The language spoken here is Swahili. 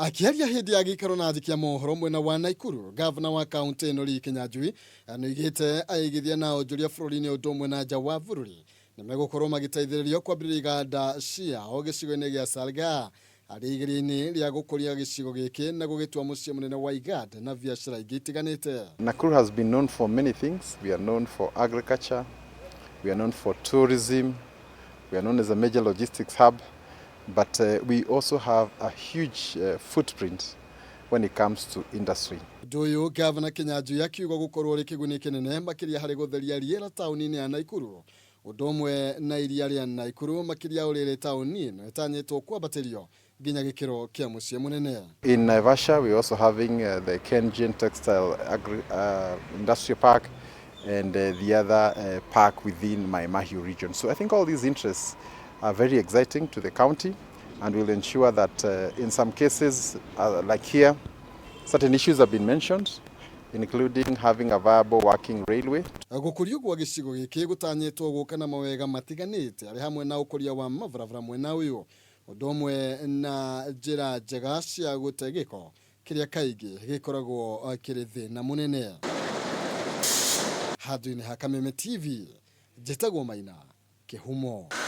Akiaria hindi ya gikaro na thiki ya mohoro mwena wa Naikuru, governor wa kaunti ino Lee Kinyanjui anoigite aigithia na onjoria bururi-ini undu umwe na nja wa bururi nimegukorwo magiteithĩrĩrio kwambĩrĩria iganda ciao gĩcigo-inĩ gĩa Salga arĩ igeria-inĩ rĩa gũkũria gĩcigo gĩkĩ na gũgĩtua mũciĩ mũnene wa iganda na biacara ingĩ itiganĩte. Nakuru has been known for many things. We are known for agriculture, we are known for tourism, we are known as a major logistics hub. But we also have a huge footprint when it comes to industry. Nduyu Governor Kinyanjui akiuga gukorwo ri kiguni kinene makiria hari gutheria riera tauni-ini ya Naikuru. Undu umwe na iria ria Naikuru makiria urire tauni ino itanyitwo kwambatirio nginya gikiro kia muciĩ munene. In Naivasha we also having the Kengen Textile Industrial Park and the other park within Mai Mahiu region. So I think all these interests are very exciting to the county and will ensure that in some cases like here, certain issues have been mentioned, including having a viable working railway. Gukurio gwa gicigo giki gutanyitwo guka na mawega matiganite ari hamwe na ukuria wa mabarabara mwena uyu undu umwe na njira njega cia gute giko kiria kaingi gikoragwo kiri thina munene. Handũ-inĩ ha Kameme TV, njĩtagwo Maina Kĩhumo.